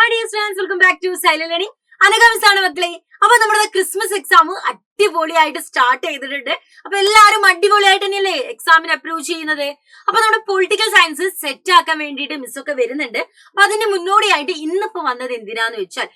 Hi dear students, welcome back to silent learning. അനഗമിസാണ് മക്കളെ. അപ്പൊ നമ്മുടെ ക്രിസ്മസ് എക്സാം അടിപൊളിയായിട്ട് സ്റ്റാർട്ട് ചെയ്തിട്ടുണ്ട്. അപ്പൊ എല്ലാവരും അടിപൊളിയായിട്ട് തന്നെയല്ലേ എക്സാമിന് അപ്രൂവ് ചെയ്യുന്നത്. അപ്പൊ നമ്മുടെ പൊളിറ്റിക്കൽ സയൻസ് സെറ്റ് ആക്കാൻ വേണ്ടിയിട്ട് മിസ്സൊക്കെ വരുന്നുണ്ട്. അപ്പൊ അതിന്റെ മുന്നോടിയായിട്ട് ഇന്നിപ്പോ വന്നത് എന്തിനാന്ന് വെച്ചാൽ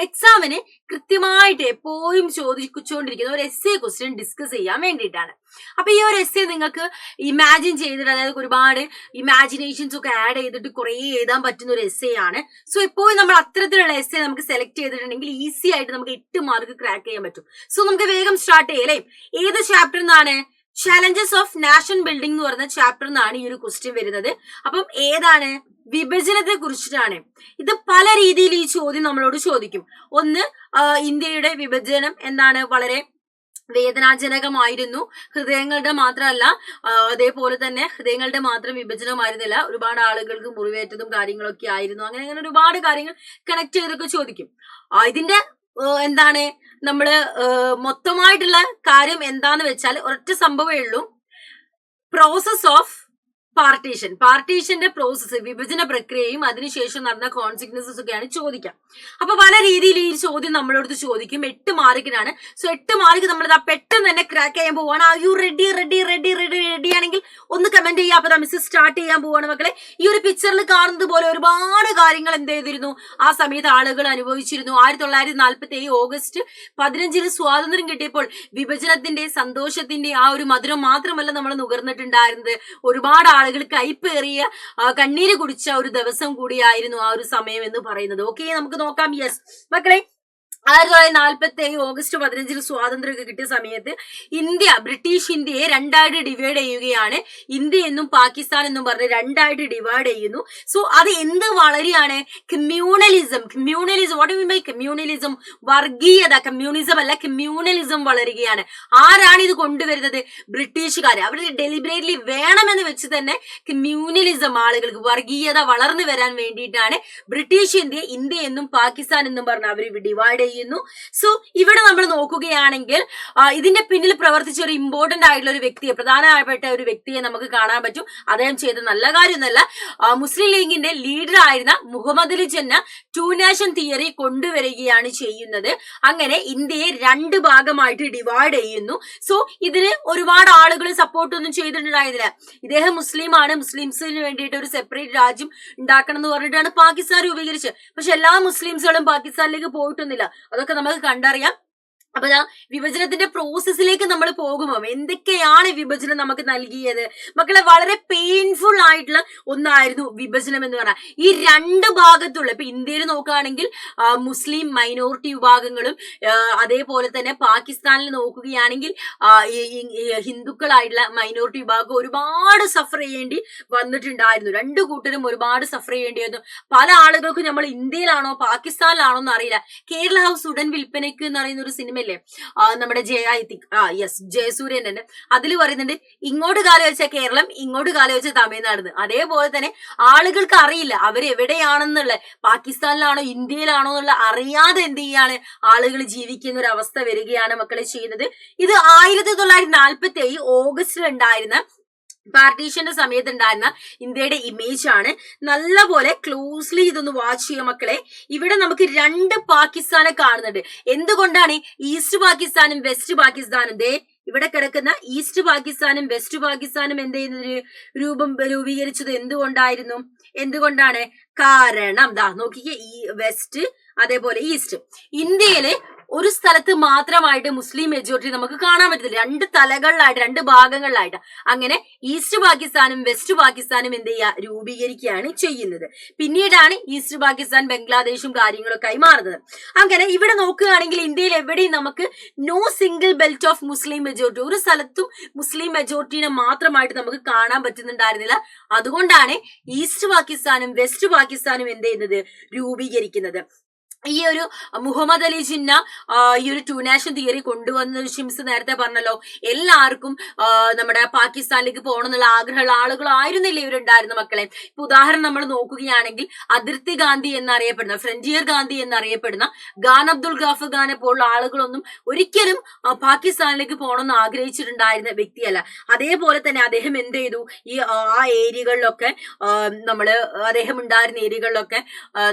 എക്സാമിന് കൃത്യമായിട്ട് എപ്പോഴും ചോദിച്ചുകൊണ്ടിരിക്കുന്ന ഒരു എസ്സേ ക്വസ്റ്റ്യൻ ഡിസ്കസ് ചെയ്യാൻ വേണ്ടിയിട്ടാണ്. അപ്പൊ ഈ ഒരു എസ്സേ നിങ്ങൾക്ക് ഇമാജിൻ ചെയ്തിട്ട്, അതായത് ഒരുപാട് ഇമാജിനേഷൻസ് ഒക്കെ ആഡ് ചെയ്തിട്ട് കുറെ എഴുതാൻ പറ്റുന്ന ഒരു എസ്സേ ആണ്. സോ എപ്പോഴും നമ്മൾ അത്തരത്തിലുള്ള എസ്സേ നമുക്ക് സെലക്ട് ചെയ്തിട്ടുണ്ടെങ്കിൽ ഈസി ആയിട്ട് നമുക്ക് 8 മാർക്ക് ക്രാക്ക് ചെയ്യാൻ പറ്റും. സോ നമുക്ക് വേഗം സ്റ്റാർട്ട് ചെയ്യാം അല്ലേ. ഏത് ചാപ്റ്റർ നിന്നാണ്? ചാലഞ്ചസ് ഓഫ് നാഷൻ ബിൽഡിംഗ് എന്ന് പറയുന്ന ചാപ്റ്റർ നിന്നാണ് ഈ ഒരു ക്വസ്റ്റ്യൻ വരുന്നത്. അപ്പം ഏതാണ്? വിഭജനത്തെ കുറിച്ചിട്ടാണ്. ഇത് പല രീതിയിൽ ഈ ചോദ്യം നമ്മളോട് ചോദിക്കും. ഒന്ന്, ഇന്ത്യയുടെ വിഭജനം എന്താണ് വളരെ വേദനാജനകമായിരുന്നു. ഹൃദയങ്ങളുടെ മാത്രമല്ല, അതേപോലെ തന്നെ ഹൃദയങ്ങളുടെ മാത്രം വിഭജനമായിരുന്നില്ല, ഒരുപാട് ആളുകൾക്ക് മുറിവേറ്റതും കാര്യങ്ങളൊക്കെ ആയിരുന്നു. അങ്ങനെ ഒരുപാട് കാര്യങ്ങൾ കണക്ട് ചെയ്തൊക്കെ ചോദിക്കും. ഇതിന്റെ എന്താണ് നമ്മള് മൊത്തമായിട്ടുള്ള കാര്യം എന്താന്ന് വെച്ചാൽ ഒരൊറ്റ സംഭവമേ ഉള്ളൂ. പ്രോസസ് ഓഫ് പാർട്ടീഷന്റെ പ്രോസസ്സ്, വിഭജന പ്രക്രിയയും അതിനുശേഷം നടന്ന കോൺസിക്വൻസസ് ഒക്കെയാണ് ചോദിക്കാം. അപ്പൊ പല രീതിയിൽ ഈ ചോദ്യം നമ്മളോട് ചോദിക്കും. 8 മാർക്കിനാണ്. സോ 8 മാർക്ക് നമ്മളിതാ പെട്ടെന്ന് തന്നെ ക്രാക്ക് ചെയ്യാൻ പോവാണ്. ആ യു റെഡി ആണെങ്കിൽ ഒന്ന് കമന്റ് ചെയ്യാം. അപ്പൊ മിസ് സ്റ്റാർട്ട് ചെയ്യാൻ പോവാണ് മക്കളെ. ഈ ഒരു പിക്ചറിൽ കാണുന്നത് പോലെ ഒരുപാട് കാര്യങ്ങൾ എന്ത് ചെയ്തിരുന്നു ആ സമയത്ത് ആളുകൾ അനുഭവിച്ചിരുന്നു. 1947 ഓഗസ്റ്റ് 15 സ്വാതന്ത്ര്യം കിട്ടിയപ്പോൾ വിഭജനത്തിന്റെ സന്തോഷത്തിന്റെ ആ ഒരു മധുരം മാത്രമല്ല നമ്മൾ നുകർന്നിട്ടുണ്ടായിരുന്നത്. ഒരുപാട് ആളുകൾ കൈപ്പേറിയ കണ്ണീര് കുടിച്ച ഒരു ദിവസം കൂടിയായിരുന്നു ആ ഒരു സമയം എന്ന് പറയുന്നത്. ഓക്കെ, നമുക്ക് നോക്കാം. യെസ് മക്കളെ, 1947 ഓഗസ്റ്റ് 15 സ്വാതന്ത്ര്യമൊക്കെ കിട്ടിയ സമയത്ത് ബ്രിട്ടീഷ് ഇന്ത്യയെ രണ്ടായിട്ട് ഡിവൈഡ് ചെയ്യുകയാണ്. ഇന്ത്യ എന്നും പാകിസ്ഥാൻ എന്നും പറഞ്ഞ് രണ്ടായിട്ട് ഡിവൈഡ് ചെയ്യുന്നു. സോ അത് എന്ത് വളരെയാണ്? Communalism. What mean by communalism? വർഗീയത. കമ്മ്യൂണിസം അല്ല, കമ്മ്യൂണലിസം വളരുകയാണ്. ആരാണ് ഇത് കൊണ്ടുവരുന്നത്? ബ്രിട്ടീഷുകാർ. അവർ ഡെലിബറേറ്റ്ലി വേണമെന്ന് വെച്ച് തന്നെ കമ്മ്യൂണലിസം, ആളുകൾക്ക് വർഗീയത വളർന്നു വരാൻ വേണ്ടിയിട്ടാണ് ബ്രിട്ടീഷ് ഇന്ത്യ എന്നും പാകിസ്ഥാൻ എന്നും പറഞ്ഞ് അവർ ഡിവൈഡ് ചെയ്യുന്നു. സോ ഇവിടെ നമ്മൾ നോക്കുകയാണെങ്കിൽ ഇതിന്റെ പിന്നിൽ പ്രവർത്തിച്ച ഒരു ഇമ്പോർട്ടന്റ് ആയിട്ടുള്ള ഒരു വ്യക്തിയെ, പ്രധാനപ്പെട്ട ഒരു വ്യക്തിയെ നമുക്ക് കാണാൻ പറ്റും. അദ്ദേഹം ചെയ്ത നല്ല കാര്യമൊന്നുമല്ല. മുസ്ലിം ലീഗിന്റെ ലീഡർ ആയിരുന്ന മുഹമ്മദ് അലി ജിന്ന 2 നേഷൻ തിയറി കൊണ്ടുവരികയാണ് ചെയ്യുന്നത്. അങ്ങനെ ഇന്ത്യയെ 2 ഭാഗമായിട്ട് ഡിവൈഡ് ചെയ്യുന്നു. സോ ഇതിന് ഒരുപാട് ആളുകൾ സപ്പോർട്ടൊന്നും ചെയ്തിട്ടുണ്ടായിരുന്നില്ല. ഇദ്ദേഹം മുസ്ലിമാണ്, മുസ്ലിംസിന് വേണ്ടിയിട്ട് ഒരു സെപ്പറേറ്റ് രാജ്യം ഉണ്ടാക്കണം എന്ന് പറഞ്ഞിട്ടാണ് പാകിസ്ഥാൻ രൂപീകരിച്ചത്. പക്ഷെ എല്ലാ മുസ്ലിംസുകളും പാകിസ്ഥാനിലേക്ക് പോയിട്ടൊന്നുമില്ല. അതൊക്കെ നമുക്ക് കണ്ടറിയാം. അപ്പൊ വിഭജനത്തിന്റെ പ്രോസസ്സിലേക്ക് നമ്മൾ പോകുമ്പോൾ എന്തൊക്കെയാണ് വിഭജനം നമുക്ക് നൽകിയത് മക്കളെ? വളരെ പെയിൻഫുൾ ആയിട്ടുള്ള ഒന്നായിരുന്നു വിഭജനം എന്ന് പറഞ്ഞാൽ. ഈ 2 ഭാഗത്തുള്ള, ഇപ്പൊ ഇന്ത്യയിൽ നോക്കുകയാണെങ്കിൽ മുസ്ലിം മൈനോറിറ്റി വിഭാഗങ്ങളും, അതേപോലെ തന്നെ പാകിസ്ഥാനിൽ നോക്കുകയാണെങ്കിൽ ഹിന്ദുക്കളായിട്ടുള്ള മൈനോറിറ്റി വിഭാഗം ഒരുപാട് സഫർ ചെയ്യേണ്ടി വന്നിട്ടുണ്ടായിരുന്നു. 2 കൂട്ടരും ഒരുപാട് സഫർ ചെയ്യേണ്ടി വന്നു. പല ആളുകൾക്കും നമ്മൾ ഇന്ത്യയിലാണോ പാകിസ്ഥാനിലാണോ എന്ന് അറിയില്ല. കേരള ഹൗസ് ഉടൻ വിൽപ്പനയ്ക്ക് എന്ന് പറയുന്ന ഒരു സിനിമ നമ്മുടെ ജയസൂര്യൻ തന്നെ അതിൽ പറയുന്നുണ്ട്, ഇങ്ങോട്ട് കാലം വെച്ച കേരളം, ഇങ്ങോട്ട് കാലം വെച്ച തമിഴ്നാട്. അതേപോലെ തന്നെ ആളുകൾക്ക് അറിയില്ല അവരെവിടെയാണെന്നുള്ള, പാകിസ്ഥാനിലാണോ ഇന്ത്യയിലാണോ എന്നുള്ള അറിയാതെ എന്ത് ചെയ്യാണ് ആളുകൾ ജീവിക്കുന്ന ഒരു അവസ്ഥ വരികയാണ് മക്കളെ ചെയ്യുന്നത്. ഇത് 1947 ഓഗസ്റ്റിൽ ഉണ്ടായിരുന്ന പാർട്ടീഷന്റെ സമയത്ത് ഉണ്ടായിരുന്ന ഇന്ത്യയുടെ ഇമേജ് ആണ്. നല്ലപോലെ ക്ലോസ്ലി ഇതൊന്ന് വാച്ച് ചെയ്യുക മക്കളെ. ഇവിടെ നമുക്ക് 2 പാകിസ്ഥാനെ കാണുന്നുണ്ട്. എന്തുകൊണ്ടാണ് ഈസ്റ്റ് പാകിസ്ഥാനും വെസ്റ്റ് പാകിസ്ഥാനും? ഇവിടെ കിടക്കുന്ന ഈസ്റ്റ് പാകിസ്ഥാനും വെസ്റ്റ് പാകിസ്ഥാനും എന്ത് ചെയ്യുന്നത് രൂപീകരിച്ചത് എന്തുകൊണ്ടാണ്? കാരണം നോക്കിക്കേ, ഈ വെസ്റ്റ് അതേപോലെ ഈസ്റ്റ്. ഇന്ത്യയിലെ ഒരു സ്ഥലത്ത് മാത്രമായിട്ട് മുസ്ലിം മെജോറിറ്റി നമുക്ക് കാണാൻ പറ്റില്ല. 2 തലകളിലായിട്ട്, 2 ഭാഗങ്ങളിലായിട്ട്. അങ്ങനെ ഈസ്റ്റ് പാകിസ്ഥാനും വെസ്റ്റ് പാകിസ്ഥാനും എന്ത് ചെയ്യുക രൂപീകരിക്കുകയാണ് ചെയ്യുന്നത്. പിന്നീടാണ് ഈസ്റ്റ് പാകിസ്ഥാൻ ബംഗ്ലാദേശും കാര്യങ്ങളൊക്കെ ആയി മാറുന്നത്. അങ്ങനെ ഇവിടെ നോക്കുകയാണെങ്കിൽ ഇന്ത്യയിൽ എവിടെയും നമുക്ക് no single belt of Muslim majority, ഒരു സ്ഥലത്തും മുസ്ലിം മെജോറിറ്റിനെ മാത്രമായിട്ട് നമുക്ക് കാണാൻ പറ്റുന്നുണ്ടായിരുന്നില്ല. അതുകൊണ്ടാണ് ഈസ്റ്റ് പാകിസ്ഥാനും വെസ്റ്റ് പാകിസ്ഥാനും എന്ത് ചെയ്യുന്നത് രൂപീകരിക്കുന്നത്. ഈ ഒരു മുഹമ്മദ് അലി ജിന്ന ഈ ഒരു ടു നാഷൻ തിയറി കൊണ്ടുവന്ന ഷിംസ് നേരത്തെ പറഞ്ഞല്ലോ, എല്ലാവർക്കും നമ്മുടെ പാകിസ്ഥാനിലേക്ക് പോകണം എന്നുള്ള ആഗ്രഹമുള്ള ആളുകളായിരുന്നില്ല ഇവരുണ്ടായിരുന്ന മക്കളെ. ഇപ്പൊ ഉദാഹരണം നമ്മൾ നോക്കുകയാണെങ്കിൽ അതിർത്തി ഗാന്ധി എന്നറിയപ്പെടുന്ന, ഫ്രണ്ടിയർ ഗാന്ധി എന്നറിയപ്പെടുന്ന ഖാൻ അബ്ദുൽ ഗാഫർ ഖാനെ പോലുള്ള ആളുകളൊന്നും ഒരിക്കലും പാകിസ്ഥാനിലേക്ക് പോകണമെന്ന് ആഗ്രഹിച്ചിട്ടുണ്ടായിരുന്ന വ്യക്തിയല്ല. അതേപോലെ തന്നെ അദ്ദേഹം എന്ത് ചെയ്തു, ഈ ആ ഏരിയകളിലൊക്കെ അദ്ദേഹം ഉണ്ടായിരുന്ന ഏരിയകളിലൊക്കെ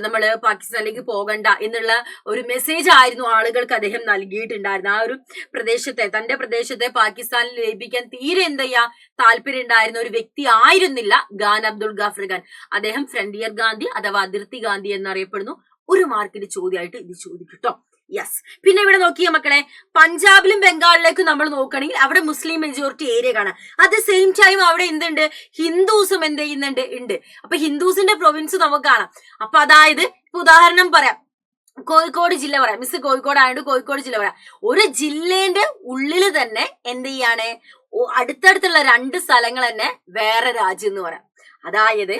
നമ്മള് പാകിസ്ഥാനിലേക്ക് പോകണ്ട എന്നുള്ള ഒരു മെസ്സേജ് ആയിരുന്നു ആളുകൾക്ക് അദ്ദേഹം നൽകിയിട്ടുണ്ടായിരുന്നു. ആ ഒരു പ്രദേശത്തെ, തന്റെ പ്രദേശത്തെ പാകിസ്ഥാനിൽ ലയിപ്പിക്കാൻ തീരെ താല്പര്യം ഉണ്ടായിരുന്ന ഒരു വ്യക്തി ആയിരുന്നില്ല ഖാൻ അബ്ദുൽ ഗാഫർ ഖാൻ. അദ്ദേഹം ഫ്രണ്ടിയർ ഗാന്ധി അഥവാ അതിർത്തി ഗാന്ധി എന്നറിയപ്പെടുന്നു. ഒരു മാർക്കിന്റെ ചോദ്യമായിട്ട് ഇത് ചോദിക്കട്ടോ. യെസ്. പിന്നെ ഇവിടെ നോക്കിയ മക്കളെ, പഞ്ചാബിലും ബംഗാളിലേക്കും നമ്മൾ നോക്കുകയാണെങ്കിൽ അവിടെ മുസ്ലിം മെജോറിറ്റി ഏരിയ കാണാം. അറ്റ് ദ സെയിം ടൈം അവിടെ എന്തുണ്ട്, ഹിന്ദുസും എന്ത് ചെയ്യുന്നുണ്ട്, ഉണ്ട്. അപ്പൊ ഹിന്ദുസിന്റെ പ്രൊവിൻസ് നമുക്ക് കാണാം. അപ്പൊ അതായത് ഇപ്പൊ ഉദാഹരണം പറയാം, കോഴിക്കോട് ജില്ല പറയാം. മിസ് കോഴിക്കോട് ആയതുകൊണ്ട് കോഴിക്കോട് ജില്ല പറയാം. ഒരു ജില്ലേന്റെ ഉള്ളിൽ തന്നെ എന്ത് ചെയ്യാണ്, അടുത്തടുത്തുള്ള 2 സ്ഥലങ്ങൾ തന്നെ വേറെ രാജ്യം എന്ന് പറയാം. അതായത്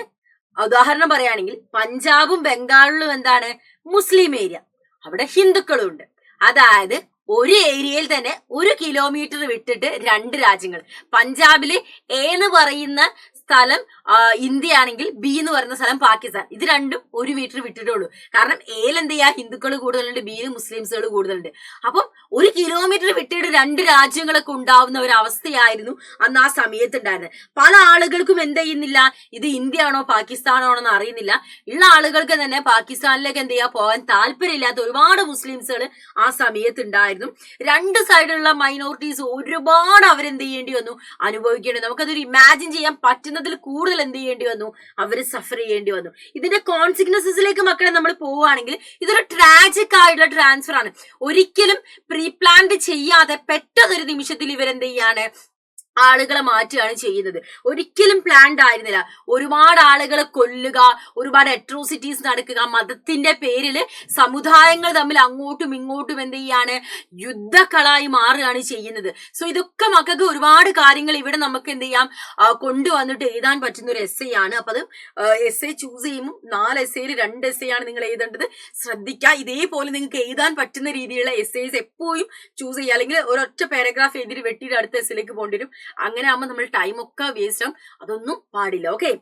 ഉദാഹരണം പറയുകയാണെങ്കിൽ പഞ്ചാബും ബംഗാളിലും എന്താണ്, മുസ്ലിം ഏരിയ, അവിടെ ഹിന്ദുക്കളും ഉണ്ട്. അതായത് ഒരു ഏരിയയിൽ തന്നെ 1 കിലോമീറ്റർ വിട്ടിട്ട് 2 രാജ്യങ്ങൾ. പഞ്ചാബില് എ എന്ന് പറയുന്ന സ്ഥലം ഇന്ത്യ ആണെങ്കിൽ ബി എന്ന് പറയുന്ന സ്ഥലം പാകിസ്ഥാൻ. ഇത് രണ്ടും 1 മീറ്റർ വിട്ടിട്ടുള്ളൂ. കാരണം എയിൽ എന്ത് ചെയ്യാ, ഹിന്ദുക്കൾ കൂടുതലുണ്ട്, ബിയിൽ മുസ്ലിംസുകൾ കൂടുതലുണ്ട്. അപ്പം 1 കിലോമീറ്റർ വിട്ടിട്ട് 2 രാജ്യങ്ങളൊക്കെ ഉണ്ടാവുന്ന ഒരു അവസ്ഥയായിരുന്നു അന്ന് ആ സമയത്ത് ഉണ്ടായിരുന്നത്. പല ആളുകൾക്കും എന്ത് ചെയ്യുന്നില്ല, ഇത് ഇന്ത്യ ആണോ പാകിസ്ഥാനോ എന്ന് അറിയുന്നില്ല. ഉള്ള ആളുകൾക്ക് തന്നെ പാകിസ്ഥാനിലേക്ക് എന്ത് ചെയ്യാ, പോകാൻ താല്പര്യമില്ലാത്ത ഒരുപാട് മുസ്ലിംസുകൾ ആ സമയത്ത് ഉണ്ടായിരുന്നു. 2 സൈഡിലുള്ള മൈനോറിറ്റീസ് ഒരുപാട് അവരെന്ത് ചെയ്യേണ്ടി വന്നു, അനുഭവിക്കേണ്ടി. നമുക്കതൊരു ഇമാജിൻ ചെയ്യാൻ പറ്റുന്നതിൽ കൂടുതൽ എന്ത് ചെയ്യേണ്ടി വന്നു, അവര് സഫർ ചെയ്യേണ്ടി വന്നു. ഇതിന്റെ കോൺസിക്വൻസസിലേക്ക് മക്കളെ നമ്മൾ പോവുകയാണെങ്കിൽ ഇതൊരു ട്രാജിക് ആയിട്ടുള്ള ട്രാൻസ്ഫർ ആണ്. ഒരിക്കലും പ്രീ പ്ലാൻഡ് ചെയ്യാതെ പെട്ടെന്നൊരു നിമിഷത്തിൽ ഇവരെന്ത് ചെയ്യാണ്, ആളുകളെ മാറ്റുകയാണ് ചെയ്യുന്നത്. ഒരിക്കലും പ്ലാൻഡ് ആയിരുന്നില്ല. ഒരുപാട് ആളുകളെ കൊല്ലുക, ഒരുപാട് അട്രോസിറ്റീസ് നടക്കുക, മതത്തിന്റെ പേരിൽ സമുദായങ്ങൾ തമ്മിൽ അങ്ങോട്ടും ഇങ്ങോട്ടും എന്ത് ചെയ്യാണ്, യുദ്ധക്കളായി മാറുകയാണ് ചെയ്യുന്നത്. സോ ഇതൊക്കെ മക്കൾക്ക് ഒരുപാട് കാര്യങ്ങൾ ഇവിടെ നമുക്ക് എന്ത് ചെയ്യാം, കൊണ്ടുവന്നിട്ട് എഴുതാൻ പറ്റുന്ന ഒരു എസ്സേ ആണ്. അപ്പൊ അത് എസ്സേ ചൂസ് ചെയ്യുമ്പോൾ 4 എസ്സേയിൽ 2 എസ്സേ ആണ് നിങ്ങൾ എഴുതേണ്ടത്. ശ്രദ്ധിക്കുക. ഇതേപോലെ നിങ്ങൾക്ക് എഴുതാൻ പറ്റുന്ന രീതിയിലുള്ള എസ്സേസ് എപ്പോഴും ചൂസ് ചെയ്യുക. അല്ലെങ്കിൽ ഒരൊറ്റ പാരഗ്രാഫ് എഴുതി വെട്ടിയിട്ട് അടുത്ത എസ്സേയിലേക്ക് പോകേണ്ടി വരും. അങ്ങനെ ആകുമ്പോൾ നമ്മൾ ടൈമൊക്കെ വേസ്റ്റ് ആവും. അതൊന്നും പാടില്ല. ഓക്കെ.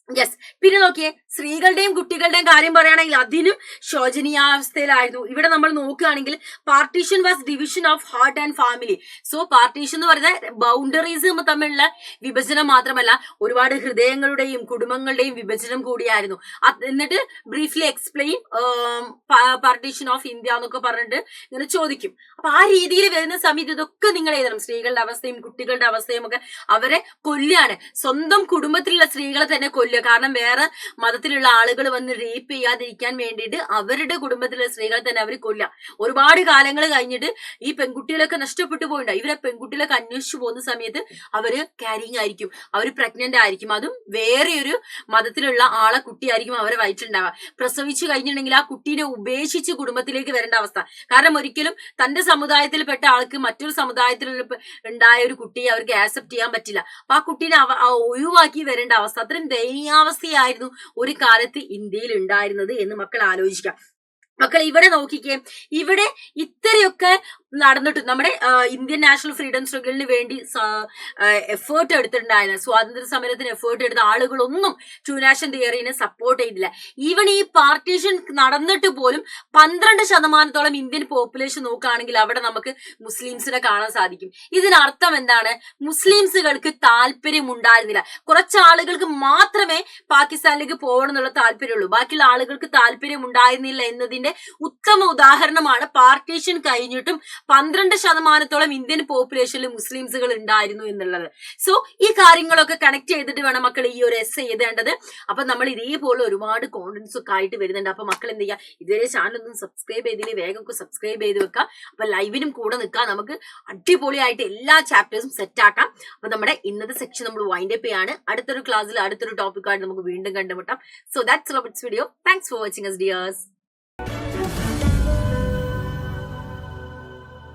യെസ്. പിന്നെ നോക്കിയേ, സ്ത്രീകളുടെയും കുട്ടികളുടെയും കാര്യം പറയുകയാണെങ്കിൽ അതിനും ശോചനീയാവസ്ഥയിലായിരുന്നു. ഇവിടെ നമ്മൾ നോക്കുകയാണെങ്കിൽ partition was division of heart and family. So partition എന്ന് പറയുന്ന ബൗണ്ടറീസ് തമ്മിലുള്ള വിഭജനം മാത്രമല്ല, ഒരുപാട് ഹൃദയങ്ങളുടെയും കുടുംബങ്ങളുടെയും വിഭജനം കൂടിയായിരുന്നു. എന്നിട്ട് briefly explain partition of India എന്നൊക്കെ പറഞ്ഞിട്ട് ഇങ്ങനെ ചോദിക്കും. അപ്പൊ ആ രീതിയിൽ വരുന്ന സമയത്ത് ഇതൊക്കെ നിങ്ങൾ എഴുതണം. സ്ത്രീകളുടെ അവസ്ഥയും കുട്ടികളുടെ അവസ്ഥയും ഒക്കെ അവരെ കൊല്ലുകയാണ്. സ്വന്തം കുടുംബത്തിലുള്ള സ്ത്രീകളെ തന്നെ കൊല്ലുക. കാരണം വേറെ മതത്തിലുള്ള ആളുകൾ വന്ന് റേപ്പ് ചെയ്യാതിരിക്കാൻ വേണ്ടിയിട്ട് അവരുടെ കുടുംബത്തിലുള്ള സ്ത്രീകളെ തന്നെ അവർ കൊല്ലുക. ഒരുപാട് കാലങ്ങൾ കഴിഞ്ഞിട്ട് ഈ പെൺകുട്ടികളൊക്കെ നഷ്ടപ്പെട്ടു പോയിട്ടുണ്ട്. ഇവരെ പെൺകുട്ടികളൊക്കെ അന്വേഷിച്ചു പോകുന്ന സമയത്ത് അവര് ക്യാരിങ് ആയിരിക്കും, അവർ പ്രഗ്നന്റ് ആയിരിക്കും. അതും വേറെ ഒരു മതത്തിലുള്ള ആളെ കുട്ടിയായിരിക്കും അവരെ വയറ്റിലുണ്ടാവുക. പ്രസവിച്ചു കഴിഞ്ഞിട്ടുണ്ടെങ്കിൽ ആ കുട്ടീനെ ഉപേക്ഷിച്ച് കുടുംബത്തിലേക്ക് വരേണ്ട അവസ്ഥ. കാരണം ഒരിക്കലും തന്റെ സമുദായത്തിൽപ്പെട്ട ആൾക്ക് മറ്റൊരു സമുദായത്തിൽ ഉണ്ടായ ഒരു കുട്ടിയെ അവർക്ക് ആക്സെപ്റ്റ് ചെയ്യാൻ പറ്റില്ല. അപ്പൊ ആ കുട്ടീനെ ഒഴിവാക്കി വരേണ്ട അവസ്ഥ. അത്രയും ദയനീയാവസ്ഥയായിരുന്നു ഒരു കാലത്ത് ഇന്ത്യയിൽ ഉണ്ടായിരുന്നത് എന്ന് മക്കൾ ആലോചിക്കാം. മക്കൾ ഇവിടെ നോക്കിക്കേ, ഇവിടെ ഇത്രയൊക്കെ നടന്നിട്ട് നമ്മുടെ ഇന്ത്യൻ നാഷണൽ ഫ്രീഡം സ്ട്രഗിളിന് വേണ്ടി എഫേർട്ട് എടുത്തിട്ടുണ്ടായിരുന്നു, സ്വാതന്ത്ര്യ സമരത്തിന് എഫേർട്ട് എടുത്ത ആളുകളൊന്നും ടു നാഷൻ തിയറിനെ സപ്പോർട്ട് ചെയ്തില്ല. ഈവൻ ഈ പാർട്ടീഷൻ നടന്നിട്ട് പോലും 12% ഇന്ത്യൻ പോപ്പുലേഷൻ നോക്കുകയാണെങ്കിൽ അവിടെ നമുക്ക് മുസ്ലിംസിനെ കാണാൻ സാധിക്കും. ഇതിനർത്ഥം എന്താണ്, മുസ്ലിംസുകൾക്ക് താല്പര്യം ഉണ്ടായിരുന്നില്ല. കുറച്ച് ആളുകൾക്ക് മാത്രമേ പാകിസ്ഥാനിലേക്ക് പോകണം എന്നുള്ള താല്പര്യമുള്ളൂ, ബാക്കിയുള്ള ആളുകൾക്ക് താല്പര്യം ഉണ്ടായിരുന്നില്ല എന്നതിന്റെ ഉത്തമ ഉദാഹരണമാണ് പാർട്ടീഷൻ കഴിഞ്ഞിട്ടും 12% ഇന്ത്യൻ പോപ്പുലേഷനിൽ മുസ്ലിംസുകൾ ഉണ്ടായിരുന്നു എന്നുള്ളത്. സോ ഈ കാര്യങ്ങളൊക്കെ കണക്ട് ചെയ്തിട്ട് വേണം മക്കൾ ഈ ഒരു എസ്സേ എഴുതേണ്ടത്. അപ്പൊ നമ്മൾ ഇതേപോലെ ഒരുപാട് കോണ്ടന്റ്സ് ഒക്കെ ആയിട്ട് വരുന്നുണ്ട്. അപ്പൊ മക്കൾ എന്ത് ചെയ്യുക, ഇതുവരെ ചാനൽ ഒന്നും സബ്സ്ക്രൈബ് ചെയ്തില്ലേ വേഗം സബ്സ്ക്രൈബ് ചെയ്ത് വെക്കാം. അപ്പൊ ലൈവിനും കൂടെ നിൽക്കാം, നമുക്ക് അടിപൊളിയായിട്ട് എല്ലാ ചാപ്റ്റേഴ്സും സെറ്റ് ആക്കാം. അപ്പൊ നമ്മുടെ ഇന്നത്തെ സെക്ഷൻ നമ്മൾ വൈൻഡ് അപ്പ് ചെയ്യാണ്. അടുത്തൊരു ക്ലാസ്സിൽ അടുത്തൊരു ടോപ്പിക്കായിട്ട് നമുക്ക് വീണ്ടും കണ്ടുമുട്ടാം. So that's all about this video. Thanks for watching us dears.